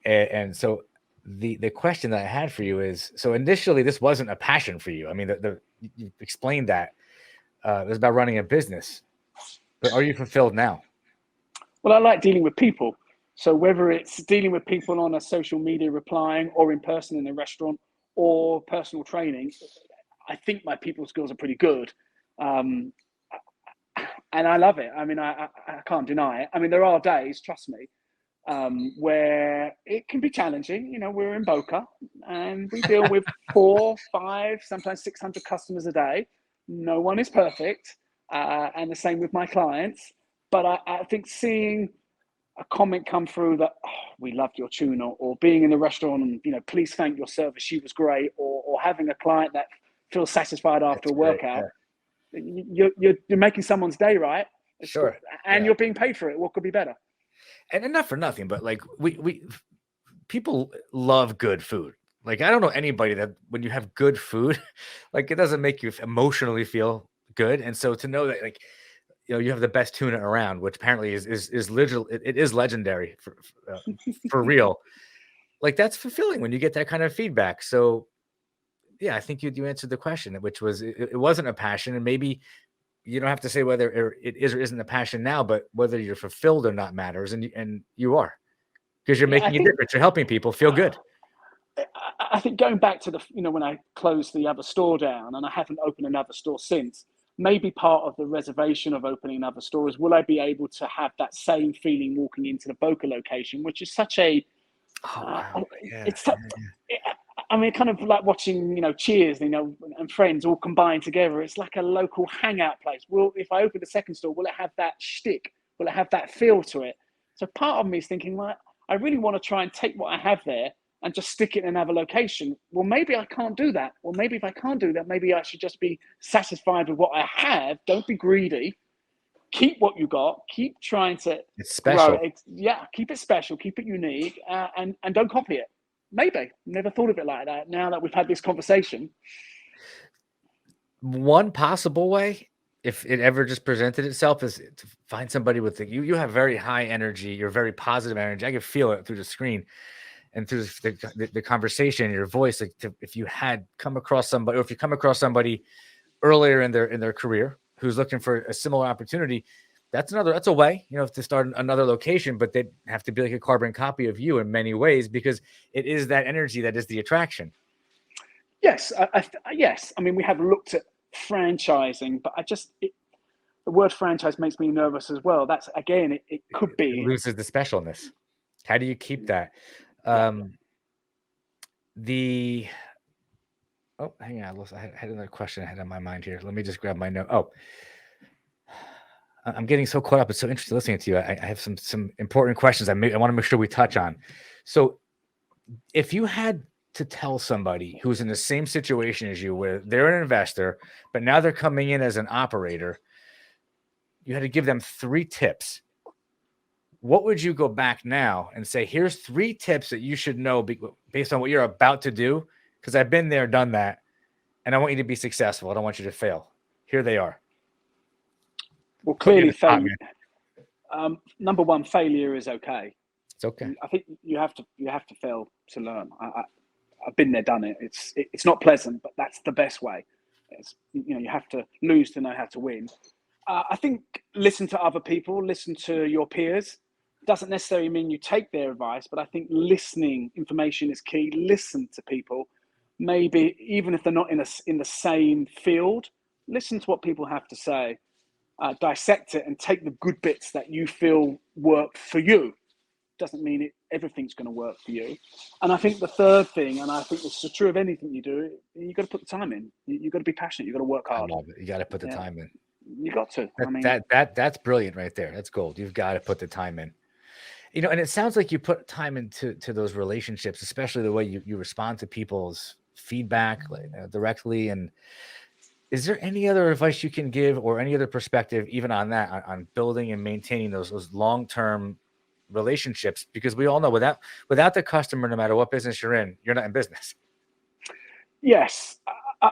And so the question that I had for you is, so initially this wasn't a passion for you. I mean, you explained that it was about running a business, but are you fulfilled now? Well, I like dealing with people. So whether it's dealing with people on a social media replying or in person in a restaurant or personal training, I think my people skills are pretty good. Um, and I love it. I mean, I can't deny it. I mean, there are days, trust me, where it can be challenging. You know, we're in Boca and we deal with 4, 5, sometimes 600 customers a day. No one is perfect. And the same with my clients. But I think seeing a comment come through that, oh, we loved your tuna, or being in the restaurant and, you know, please thank your service, she was great, or having a client that feels satisfied after That's a great. workout, you're making someone's day, right? Sure. And you're being paid for it. What could be better? And not for nothing, but like we people love good food. Like I don't know anybody that when you have good food, like it doesn't make you emotionally feel good. And so to know that like you have the best tuna around, which apparently is literal, it is legendary for real. Like that's fulfilling when you get that kind of feedback. So yeah, I think you answered the question, which was it wasn't a passion, and maybe you don't have to say whether it is or isn't a passion now, but whether you're fulfilled or not matters, and you are because you're making a difference. You're helping people feel good. I think going back to when I closed the other store down and I haven't opened another store since, maybe part of the reservation of opening another store is, will I be able to have that same feeling walking into the Boca location, which is such a, it's, I mean, kind of like watching, Cheers, and Friends all combined together. It's like a local hangout place. If I open the second store, will it have that shtick? Will it have that feel to it? So part of me is thinking, like, I really want to try and take what I have there and just stick it in another location. Well, maybe I can't do that. Well, maybe if I can't do that, maybe I should just be satisfied with what I have. Don't be greedy. Keep what you got. Keep trying to grow it. Yeah, keep it special. Keep it unique, and don't copy it. Maybe. Never thought of it like that. Now that we've had this conversation. One possible way, if it ever just presented itself, is to find somebody with you have very high energy. You're very positive energy. I can feel it through the screen and through the conversation, your voice. Like if you had come across somebody, or if you come across somebody earlier in their career who's looking for a similar opportunity, that's a way, to start another location, but they have to be like a carbon copy of you in many ways, because it is that energy that is the attraction. Yes. Yes. I mean, we have looked at franchising, but the word franchise makes me nervous as well. That's, again, it could be. It loses the specialness. How do you keep that? Oh, hang on. I had another question ahead of my mind here. Let me just grab my note. Oh, I'm getting so caught up. It's so interesting listening to you. I have some important questions I want to make sure we touch on. So if you had to tell somebody who's in the same situation as you, where they're an investor, but now they're coming in as an operator, you had to give them 3 tips. What would you go back now and say, here's 3 tips that you should know based on what you're about to do? Because I've been there, done that, and I want you to be successful. I don't want you to fail. Here they are. Well, clearly, failure. Number one, failure is okay. It's okay. I think you have to fail to learn. I've been there, done it. It's not pleasant, but that's the best way. You have to lose to know how to win. I think listen to other people, listen to your peers. Doesn't necessarily mean you take their advice, but I think listening information is key. Listen to people, maybe even if they're not in the same field. Listen to what people have to say. Dissect it and take the good bits that you feel work for you. Doesn't mean everything's going to work for you. And I think the third thing, and I think this is true of anything you do, you got to put the time in. You got to be passionate. You got to work hard. I love it. You got to put the time in. You got to. That's brilliant right there. That's gold. You've got to put the time in. And it sounds like you put time into those relationships, especially the way you respond to people's feedback directly. And is there any other advice you can give, or any other perspective, even on that, on building and maintaining those long-term relationships? Because we all know without the customer, no matter what business you're in, you're not in business. Yes.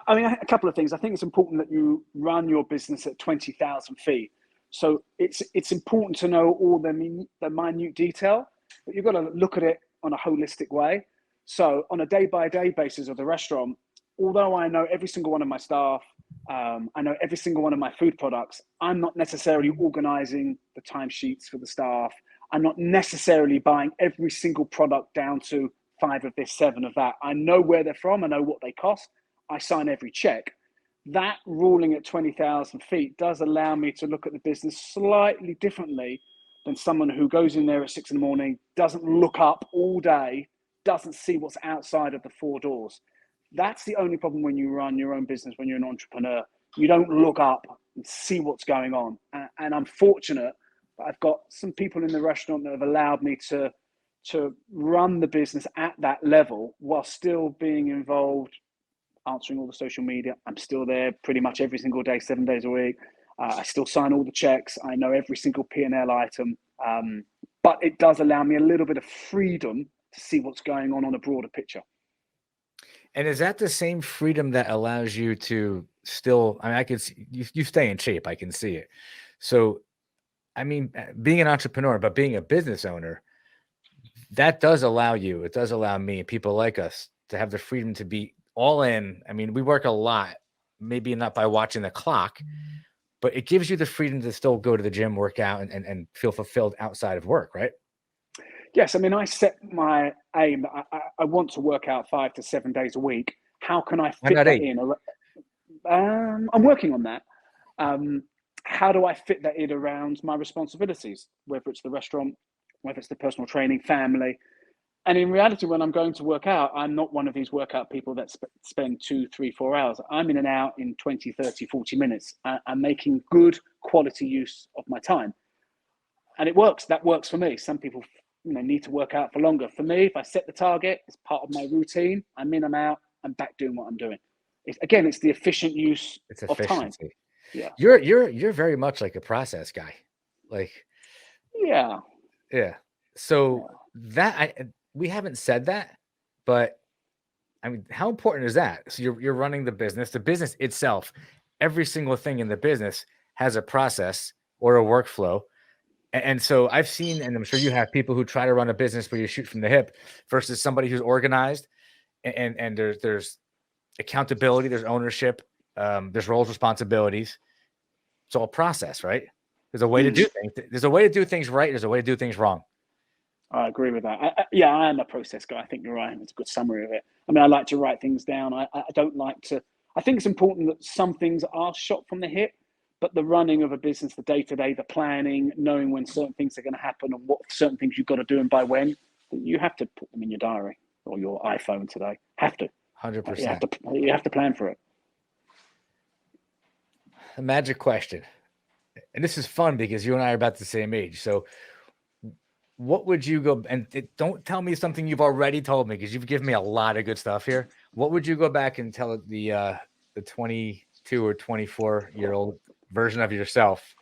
I mean, a couple of things. I think it's important that you run your business at 20,000 feet. So it's important to know all the minute detail, but you've got to look at it on a holistic way. So on a day-by-day basis of the restaurant, although I know every single one of my staff, I know every single one of my food products, I'm not necessarily organizing the timesheets for the staff. I'm not necessarily buying every single product down to 5 of this, 7 of that. I know where they're from. I know what they cost. I sign every check. That ruling at 20,000 feet does allow me to look at the business slightly differently than someone who goes in there at 6 in the morning, doesn't look up all day, doesn't see what's outside of the 4 doors. That's the only problem when you run your own business, when you're an entrepreneur. You don't look up and see what's going on. And I'm fortunate that I've got some people in the restaurant that have allowed me to run the business at that level while still being involved, answering all the social media. I'm still there pretty much every single day, 7 days a week. I still sign all the checks. I know every single P&L item. But it does allow me a little bit of freedom to see what's going on a broader picture. And is that the same freedom that allows you to still, I mean, I could see you stay in shape. I can see it. So, I mean, being an entrepreneur, but being a business owner, that does allow you, it does allow me, people like us, to have the freedom to be all in. I mean, we work a lot, maybe not by watching the clock, but it gives you the freedom to still go to the gym, work out, and feel fulfilled outside of work, right? Yes, I mean, I set my aim. I want to work out 5 to 7 days a week. How can I Why fit not that 8? in? I'm working on that. How do I fit that in around my responsibilities, whether it's the restaurant, whether it's the personal training, family? And in reality, when I'm going to work out, I'm not one of these workout people that spend 2, 3, 4 hours. I'm in and out in 20, 30, 40 minutes. I'm making good quality use of my time. And it works. That works for me. Some people need to work out for longer. For me, if I set the target, it's part of my routine. I'm in, I'm out, I'm back doing what I'm doing. Again, it's the efficient use It's of time. efficiency. Yeah. You're very much like a process guy. Like, Yeah. yeah. So we haven't said that, but I mean, how important is that? So you're running the business itself, every single thing in the business has a process or a workflow. And so I've seen, and I'm sure you have, people who try to run a business where you shoot from the hip versus somebody who's organized, and there's accountability, there's ownership, there's roles, responsibilities. It's all process, right? There's a way to do things. There's a way to do things right. There's a way to do things wrong. I agree with that. I am a process guy. I think you're right. It's a good summary of it. I mean, I like to write things down. I don't like to. I think it's important that some things are shot from the hip, but the running of a business, the day-to-day, the planning, knowing when certain things are going to happen and what certain things you've got to do and by when, you have to put them in your diary or your iPhone today. Have to. 100%. You have to plan for it. A magic question. And this is fun because you and I are about the same age. So what would you go, and don't tell me something you've already told me because you've given me a lot of good stuff here. What would you go back and tell the 22 or 24-year-old version of yourself,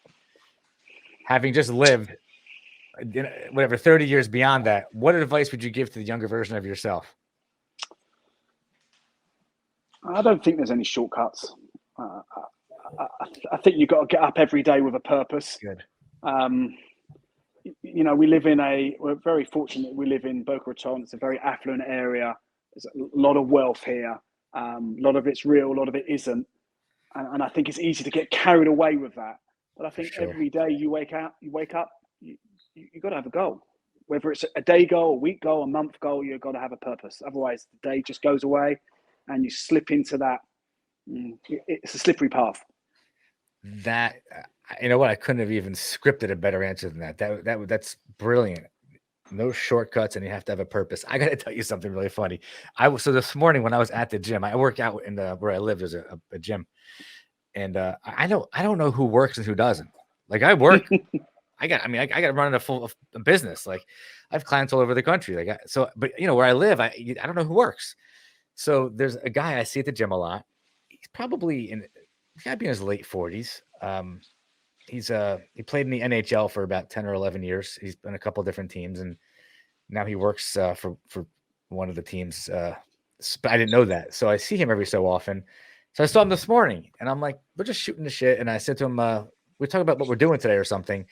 having just lived whatever 30 years beyond that? What advice would you give to the younger version of yourself? I don't think there's any shortcuts. I think you've got to get up every day with a purpose. Good. We're very fortunate. We live in Boca Raton. It's a very affluent area. There's a lot of wealth here. A lot of it's real, a lot of it isn't. And I think it's easy to get carried away with that. But I think every day you wake up, you got to have a goal. Whether it's a day goal, a week goal, a month goal, you've got to have a purpose. Otherwise, the day just goes away and you slip into that. It's a slippery path. That, you know what? I couldn't have even scripted a better answer than that. That's brilliant. No shortcuts, and you have to have a purpose. I got to tell you something really funny. So this morning when I was at the gym, I work out in where I live. There's a gym, and I don't know who works and who doesn't. Like, I work. I got to run a full business. Like, I have clients all over the country. But where I live, I don't know who works. So there's a guy I see at the gym a lot. He's probably he's got to be in his late 40s. He played in the NHL for about 10 or 11 years. He's been a couple different teams, and now he works for one of the teams but I didn't know that. So I see him every so often. So I saw him this morning, and I'm like, we're just shooting the shit. And I said to him, we're talking about what we're doing today or something.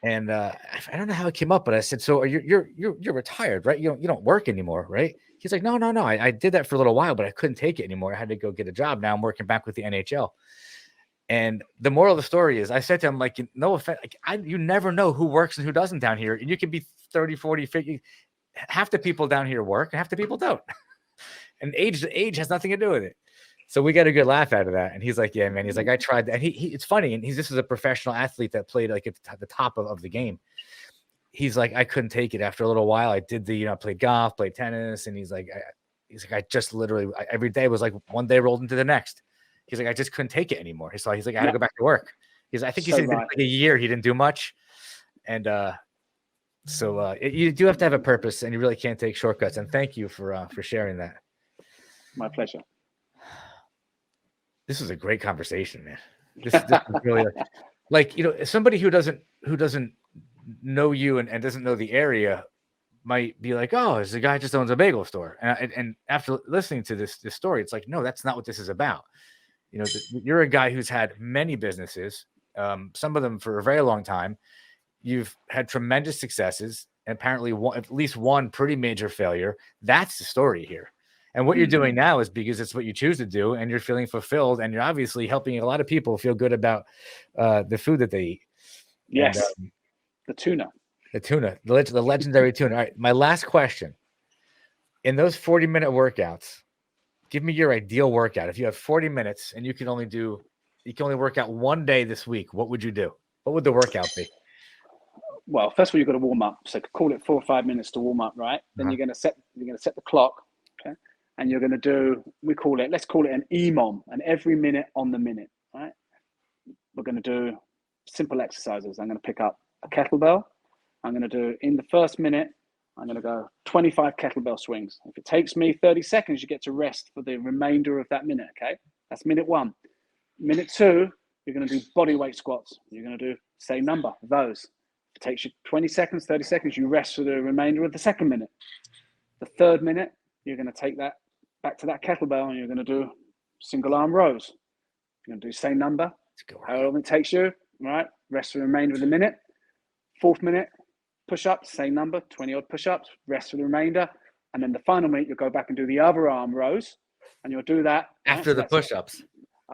And I don't know how it came up, but I said, so you're retired, right? You don't work anymore, right? He's like, no. I did that for a little while, but I couldn't take it anymore. I had to go get a job. Now I'm working back with the NHL. And the moral of the story is, I said to him, like, no offense, like, you never know who works and who doesn't down here. And you can be 30, 40, 50. Half the people down here work and half the people don't. And age has nothing to do with it. So we got a good laugh out of that. And he's like, yeah, man. He's like, I tried that. And it's funny. And this is a professional athlete that played like at the top of the game. He's like, I couldn't take it after a little while. I did played golf, played tennis. And he's like, I just literally, every day was like one day rolled into the next. He's like, I just couldn't take it anymore. He's like, I had to go back to work. I think he said like a year he didn't do much. And so you do have to have a purpose, and you really can't take shortcuts. And thank you for sharing that. My pleasure. This was a great conversation, man. This is really like, somebody who doesn't know you and doesn't know the area might be like, oh, it's a guy just owns a bagel store. And after listening to this story, it's like, no, that's not what this is about. You're a guy who's had many businesses, some of them for a very long time. You've had tremendous successes, and apparently at least one pretty major failure. That's the story here. And what you're doing now is because it's what you choose to do, and you're feeling fulfilled, and you're obviously helping a lot of people feel good about the food that they eat. Yes. And, the tuna, the legendary tuna. All right. My last question: in those 40-minute workouts, give me your ideal workout. If you have 40 minutes and you can only work out one day this week, what would you do? What would the workout be? Well, first of all, you've got to warm up. So call it 4 or 5 minutes to warm up, right? Then you're going to set the clock, okay? And you're going to do, let's call it an EMOM, an every minute on the minute, right? We're going to do simple exercises. I'm going to pick up a kettlebell. I'm going to do, in the first minute, I'm going to go 25 kettlebell swings. If it takes me 30 seconds, you get to rest for the remainder of that minute, okay? That's minute 1. Minute 2, you're going to do body weight squats. You're going to do same number of those. If it takes you 20 seconds, 30 seconds, you rest for the remainder of the second minute. The third minute, you're going to take that back to that kettlebell and you're going to do single arm rows. You're going to do same number, however long it takes you, right? Rest for the remainder of the minute. Fourth minute, push-ups, same number, 20 odd push-ups, rest for the remainder. And then the final minute, you'll go back and do the other arm rows, and you'll do that after the push-ups.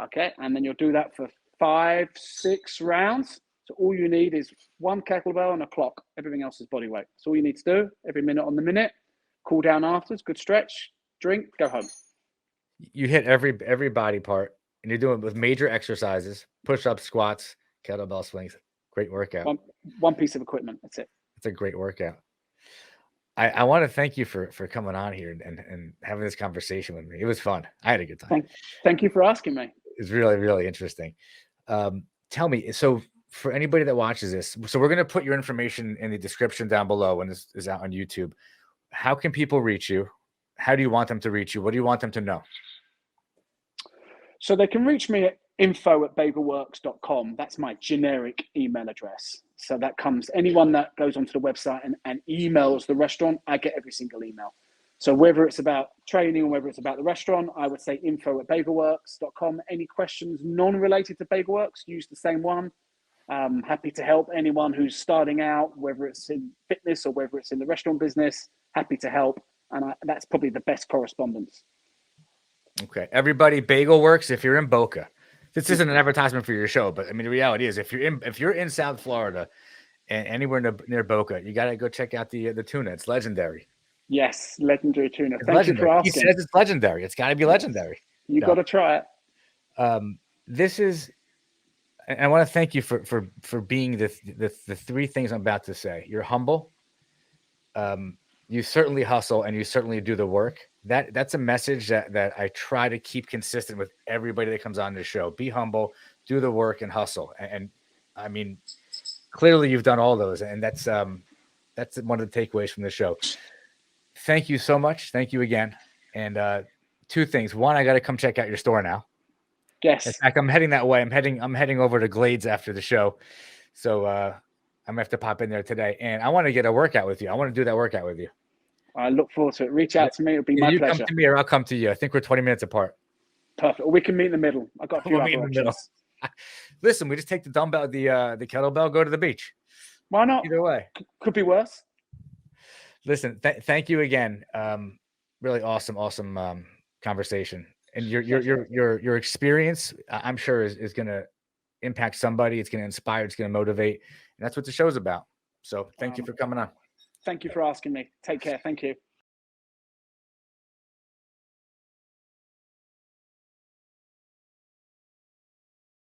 Okay. And then you'll do that for 5, 6 rounds. So all you need is one kettlebell and a clock. Everything else is body weight. That's all you need to do every minute on the minute. Cool down afterwards, good stretch, drink, go home. You hit every body part, and you're doing it with major exercises, push-ups, squats, kettlebell swings. Great workout. One piece of equipment. That's it. It's a great workout. I want to thank you for coming on here and having this conversation with me. It was fun. I had a good time. Thank you for asking me. It's really, really interesting. Tell me, so for anybody that watches this, so we're going to put your information in the description down below when this is out on YouTube. How can people reach you? How do you want them to reach you? What do you want them to know? So they can reach me at info@bagelworks.com. That's my generic email address. So that comes, anyone that goes onto the website and emails the restaurant, I get every single email. So whether it's about training or whether it's about the restaurant, I would say info@bagelworks.com. Any questions non-related to Bagelworks, use the same one. Happy to help anyone who's starting out, whether it's in fitness or whether it's in the restaurant business, happy to help. And that's probably the best correspondence. Okay. Everybody, Bagelworks, if you're in Boca. This isn't an advertisement for your show, but I mean, the reality is if you're in South Florida and anywhere near Boca, you got to go check out the tuna. It's legendary. Yes, legendary tuna. Thank you for asking. He says it's legendary. It's got to be legendary. You got to try it. I want to thank you for being the 3 things I'm about to say. You're humble. You certainly hustle, and you certainly do the work. That's a message that I try to keep consistent with everybody that comes on the show. Be humble, do the work, and hustle. And I mean, clearly you've done all those, and that's one of the takeaways from the show. Thank you so much. Thank you again. And 2 things. One, I got to come check out your store now. Yes. In fact, I'm heading that way. I'm heading over to Glades after the show, so I'm gonna have to pop in there today. And I want to get a workout with you. I want to do that workout with you. I look forward to it. Reach out to me. It'll be my You pleasure. come to me or I'll come to you. I think we're 20 minutes apart. Perfect. Or we can meet in the middle. I've got a few We'll meet other in the middle. options. Listen, we just take the dumbbell, the kettlebell, go to the beach. Why not? Either way. Could be worse. Listen, thank you again. Really awesome conversation. And your experience, I'm sure, is going to impact somebody. It's going to inspire. It's going to motivate. And that's what the show's about. So thank you for coming on. Thank you for asking me. Take care. Thank you.